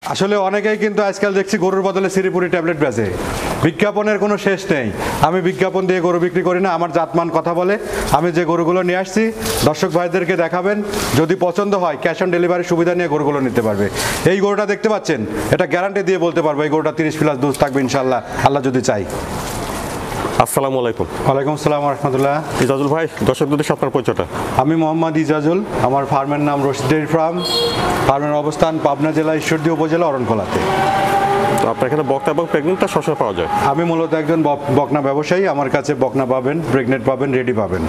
আসলে অনেকেই কিন্তু আজকাল দেখছি গরুর বদলে সিরিপুরি ট্যাবলেট বেচে। বিজ্ঞাপনের কোনো শেষ নেই। আমি বিজ্ঞাপন দিয়ে গরু বিক্রি করি না, আমার জাতমান কথা বলে। আমি যে গরুগুলো নিয়ে আসছি দর্শক ভাইদেরকে দেখাবেন, যদি পছন্দ হয় ক্যাশ অন ডেলিভারি সুবিধা নিয়ে গরুগুলো নিতে পারবে। এই গরুটা দেখতে পাচ্ছেন, এটা গ্যারান্টি দিয়ে বলতে পারবো এই গরুটা 30+ দুধ থাকবে ইনশাল্লাহ, আল্লাহ যদি চাই। আসসালামু আলাইকুম। ওয়ালাইকুম আসসালাম রহমতুল্লাহ। ইজাজুল ভাই, দর্শকদের সাথে আপনার পরিচয়টা। আমি মোহাম্মদ ইজাজুল, আমার ফার্মের নাম রশিদ ডেইরি ফার্ম। ফার্মের অবস্থান পাবনা জেলা ঈশ্বরদী উপজেলা অরণখোলাতে। তো আপনার এখানে বকনা এবং প্রেগনেন্টটা সবসময় পাওয়া যায়? আমি মূলত একজন বকনা ব্যবসায়ী। আমার কাছে বকনা পাবেন, প্রেগনেন্ট পাবেন, রেডি পাবেন,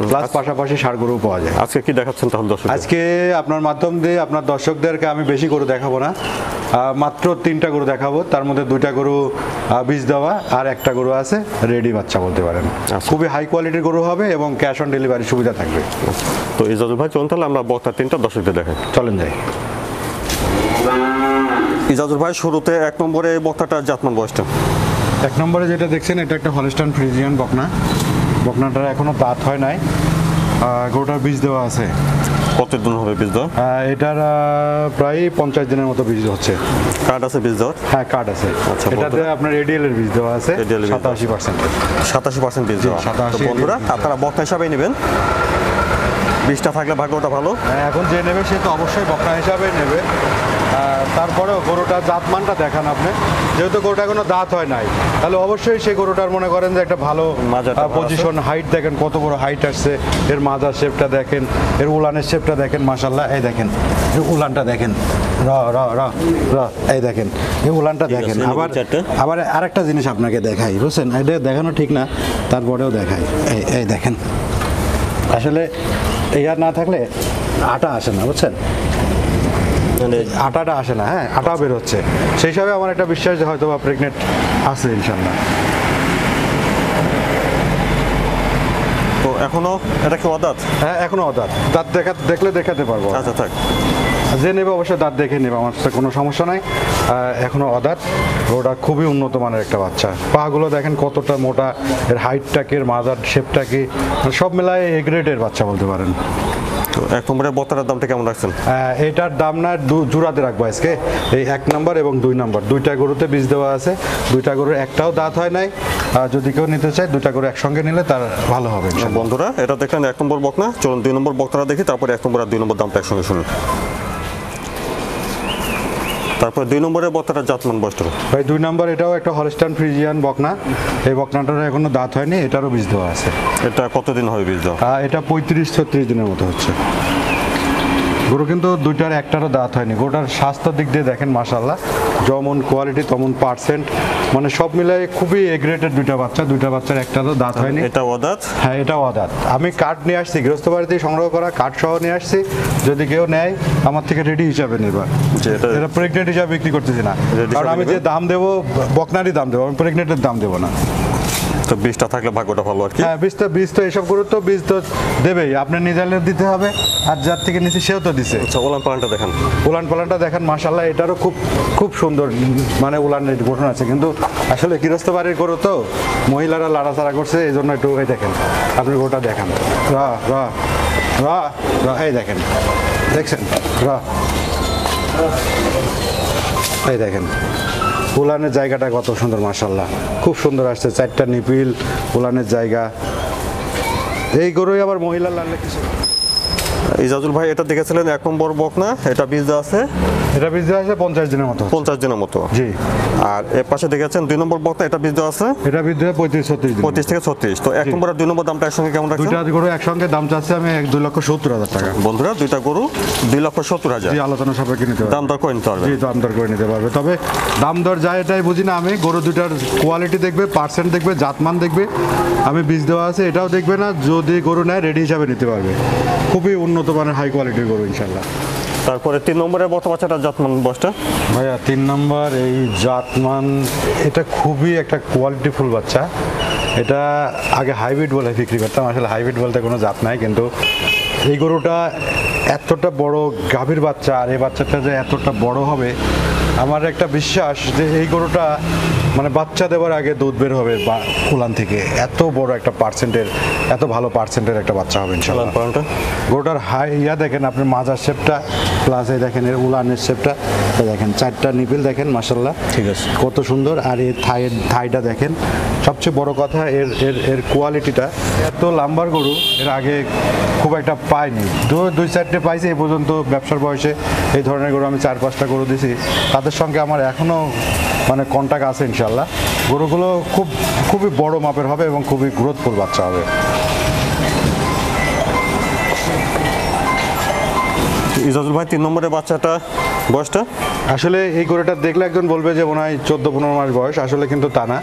প্লাস পাশাপাশি ষাঁড় গরু পাওয়া যায়। আজকে কি দেখাচ্ছেন তাহলে দর্শক? আজকে আপনার মাধ্যম দিয়ে আপনার দর্শকদেরকে আমি বেশি গরু দেখাবো না, মাত্র 3টা গরু দেখাবো। তার মধ্যে 2টা গরু বীজ দেওয়া আর একটা গরু আছে রেডি বাচ্চা বলতে পারেন। খুবই হাই কোয়ালিটির গরু হবে এবং ক্যাশ অন ডেলিভারি সুবিধা থাকবে। তো ইজাজুল ভাই চলুন তাহলে আমরা বকনা 3টা দর্শকদের দেখাই। চলেন যাই। ইজাজুল ভাই শুরুতে 1 নম্বরে বকনাটার জাতমান বয়সটা? 1 নম্বরে যেটা দেখছেন এটা একটা হলস্টাইন ফ্রিজিয়ান বকনা। বকনাটার এখনো দাঁত হয় নাই, গরুটার বীজ দেওয়া আছে। কতদিন হবে বীজ দেওয়া? এটার প্রায় 50 দিনের মতো বীজ হচ্ছে। কার্ড আছে বীজ দেওয়ার? হ্যাঁ, কার্ড আছে। আচ্ছা, এটাতে আপনার এডিএল এর বীজ দেওয়া আছে 87%। 87% বীজ দেওয়া। 87 তো বন্ধুরা আপনারা বকনা হিসাবেই নেবেন, বীজটা থাকলে ভাগ্যটা ভালো। এখন যে নেবে সে তো অবশ্যই বকনা হিসাবে নেবে। তারপরেও গরুটার জাতমানটা দেখান আপনি, যেহেতু গরুটা কোনো দাঁত হয় নাই, তাহলে অবশ্যই সেই গরুটার মনে করেন যে একটা ভালো পজিশন, হাইট দেখেন কত বড় হাইট আসছে, এর মাজার শেপটা দেখেন, এর উলানের শেপটা দেখেন, মাশাল্লাহ। এই দেখেন এই উলানটা দেখেন, র র র র এই দেখেন এই উলানটা দেখেন। আবার আরেকটা জিনিস আপনাকে দেখাই, বুঝছেন, এটা দেখানো ঠিক না, তারপরেও দেখাই। এই দেখেন, আসলে ইয়ার না থাকলে আটা আসে না, বুঝছেন, আটাটা আসে না। হ্যাঁ, আটা বের হচ্ছে, সেই হিসাবে আমার একটা বিশ্বাস যে হয়তো বা প্রেগনেন্ট আছে ইনশাল্লাহ। তো এখনো এটা কি অদাঁত? হ্যাঁ, এখনো অদাঁত। দাঁত দেখলে দেখাতে পারবো। আচ্ছা থাক, যে নেবে অবশ্যই দাঁত দেখে নেবে, আমার সাথে কোনো সমস্যা নাই। এখনো অদাঁত। ওটা খুবই উন্নত মানের একটা বাচ্চা। পাগুলো দেখেন কতটা মোটা, এর হাইটটাকে, এর মাজার শেপটাকে, সব মেলায় এ গ্রেডের বাচ্চা বলতে পারেন। তো 1 নম্বরের বকনাটার দামটা কেমন রাখছেন? এটার দাম না জোড়াতে রাখবো আজকে। এই 1 নম্বর এবং 2 নম্বর 2টা গরুতে বীজ দেওয়া আছে। 2টা গরুর একটাও দাঁত হয় নাই। যদি কেউ নিতে চায় 2টা গরু একসঙ্গে নিলে তার ভালো হবে। বন্ধুরা এটা দেখলেন 1 নম্বর বকনা, চলুন 2 নম্বর বকনাটা দেখি, তারপরে 1 নম্বর আর 2 নম্বর দামটা একসঙ্গে শুনুন। তারপর 2 নম্বরের বকনাটার জাতমান বয়সটা? ভাই 2 নম্বর এটাও একটা হলস্টাইন ফ্রিজিয়ান বকনা। এই বকনাটার এখনো দাঁত হয়নি, এটারও বীজ দেওয়া আছে। এটা কতদিন হবে বীজ দেওয়া? এটা 35-36 দিনের মতো হচ্ছে। গরু কিন্তু 2টার একটারও দাঁত হয়নি। গরুটার স্বাস্থ্যের দিক দিয়ে দেখেন মাশাআল্লাহ, যেমন কোয়ালিটি তেমন পার্সেন্ট, মানে সব মিলাই খুবই এগ্রেটেড 2টা বাচ্চা। 2টা বাচ্চার একটারও দাঁত হয়নি। এটা অদাঁত? হ্যাঁ, এটা অদাঁত। আমি কার্ড নিয়ে আসছি, গৃহস্থ বাড়িতে সংগ্রহ করা কার্ড সহ নিয়ে আসছি। যদি কেউ নেয় আমার থেকে রেডি হিসাবে নেবা। এটা প্রেগনেন্ট হিসাবে বিক্রি করতেছি না, কারণ আমি যে দাম দেবো বকনারই দাম দেবো, আমি প্রেগনেন্টের দাম দেবো না। তো বীজটা থাকলে ভাগ্যটা ভালো আর কি। হ্যাঁ, বীজ তো এসব গরু তো বীজ তো দেবেই, আপনি নিজের দিতে হবে, আর যার থেকে নিচ্ছি সেও তো দিছে। আচ্ছা, উলান পালানটা দেখেন। উলান পালানটা দেখেন মাশাআল্লাহ, এটারও খুব সুন্দর, মানে উলানের গঠন আছে। কিন্তু আসলে গৃহস্থ বাড়ির গরু তো মহিলারা লাড়াচাড়া করছে, এই জন্য একটু এই দেখেন, আপনি গরুটা দেখান। র র র র এই দেখেন, দেখছেন, র এই দেখেন উলানের জায়গাটা কত সুন্দর মাশাআল্লাহ, খুব সুন্দর আসছে। 4টা নিপিল, উলানের জায়গা। এই গরুই আবার মহিলার লালে কিছু। ইজাজুল ভাই এটা দেখেছিলেন 1 নম্বর বকনা, এটা বীজ দেওয়া আছে? এটা বীজ দেওয়া আছে 50 দিনের মতো। 50 দিনের মতো, জি। আর এর পাশে দেখেছেন 2 নম্বর বকনা, এটা বীজ দেওয়া আছে? এটা বীজ দেওয়া 35-36 দিন। 35 থেকে 36। তো 1 নম্বর আর 2 নম্বর দামটা একসঙ্গে কেমন রাখছেন? 2টা গরু একসঙ্গে দাম চাচ্ছি আমি 2,70,000 টাকা। বন্ধুরা 2টা গরু 2,70,000। জি, আলোচনা সাপেক্ষে নিতে পারবে। দাম দর করে নিতে পারবে। জি, দাম দর করে নিতে পারবে। তবে দাম দর যায় এটাই বুঝি না আমি, গরু 2টার কোয়ালিটি দেখবে, পার্সেন্ট দেখবে, জাতমান দেখবে। আমি বীজ দেওয়া আছে এটাও দেখবে না, যদি গরু নেয় রেডি হিসাবে নিতে পারবে। খুবই উন্নত মানের হাই কোয়ালিটির গরু ইনশাল্লাহ। তারপরে 3 নম্বরের বকনা বাচ্চাটার জাতমান বয়সটা? ভাইয়া 3 নম্বর এই জাতমান, এটা খুবই একটা কোয়ালিটিফুল বাচ্চা। এটা আগে হাইব্রিড বলে বিক্রি করতাম, আসলে হাইব্রিড বলতে কোনো জাত নাই। কিন্তু এই গরুটা এতটা বড় গাভীর বাচ্চা আর এই বাচ্চাটা যে এতটা বড় হবে, আমার একটা বিশ্বাস যে এই গরুটা মানে বাচ্চা দেওয়ার আগে দুধ বের হবে বা উলান থেকে। এত বড় একটা পার্সেন্টের, এত ভালো পার্সেন্টের একটা বাচ্চা হবে ইনশাআল্লাহ। গরুটার দেখেন আপনি মাজার শেপটা, প্লাস এই দেখেন এর উলানের শেপটা দেখেন, 4টা নিপিল দেখেন মাশাআল্লাহ, ঠিক আছে, কত সুন্দর। আর এই থাইটা দেখেন, সবচেয়ে বড় কথা এর এর এর কোয়ালিটিটা। এত লাম্বার গরু এর আগে খুব একটা পাইনি, 2-4টে পাইছি এ পর্যন্ত ব্যবসার বয়সে। এই ধরনের গরু আমি 4-5টা গরু দিছি, তাদের সঙ্গে আমার এখনও মানে কন্টাক্ট আছে ইনশাল্লাহ। গরুগুলো খুবই বড় মাপের হবে এবং খুবই গ্রোথফুল বাচ্চা হবে। ইজাজুল ভাই 3 নম্বরের বাচ্চাটা বয়সটা? আসলে এই গরুটা দেখলে একজন বলবে যে মনে হয় 14-15 মাস বয়স, আসলে কিন্তু তা না,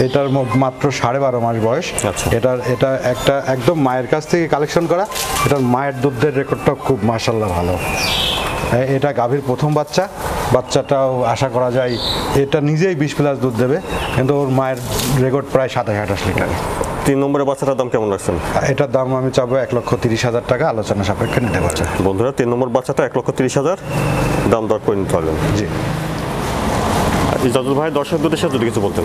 এটার মাত্র 12.5 মাস বয়স। আচ্ছা। এটা একটা একদম মায়ের কাছ থেকে কালেকশন করা। এটার মায়ের দুধের রেকর্ডটা খুব মাশাআল্লাহ ভালো। এটা গাভীর প্রথম বাচ্চাটাও আশা করা যায় এটা নিজেই 20+ দুধ দেবে, কিন্তু ওর মায়ের রেকর্ড প্রায় 27-28 লিটার। 3 নম্বরের বাচ্চাটার দাম কেমন রাখছেন? এটার দাম আমি চাবো 1,30,000 টাকা, আলোচনা সাপেক্ষে নিতে পারছে। বন্ধুরা 3 নম্বর বাচ্চাটা 1,30,000 দাম দর করে নিতে পারবেন। জি। ইজাজুল ভাই দর্শকদের উদ্দেশ্যে যদি কিছু বলতেন।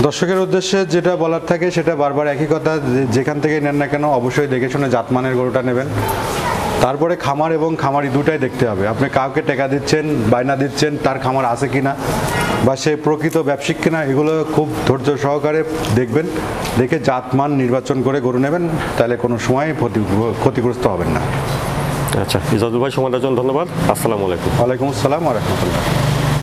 দর্শকের উদ্দেশ্যে যেটা বলার থাকে সেটা বারবার একই কথা, যেখান থেকেই নেন না কেন অবশ্যই দেখে শুনে জাতমানের গরুটা নেবেন। তারপরে খামার এবং খামারি দুটাই দেখতে হবে। আপনি কাউকে টাকা দিচ্ছেন, বায়না দিচ্ছেন, তার খামার আছে কিনা বা সে প্রকৃত ব্যবসায়িক কিনা, এগুলো খুব ধৈর্য সহকারে দেখবেন। দেখে জাতমান নির্বাচন করে গরু নেবেন, তাহলে কোনো সময় ক্ষতিগ্রস্ত হবেন না। আচ্ছা, ইজাজুল ভাই সময় দেওয়ার জন্য ধন্যবাদ। আসসালামু আলাইকুম। ওয়ালাইকুম আসসালাম ওয়া রাহমাতুল্লাহ।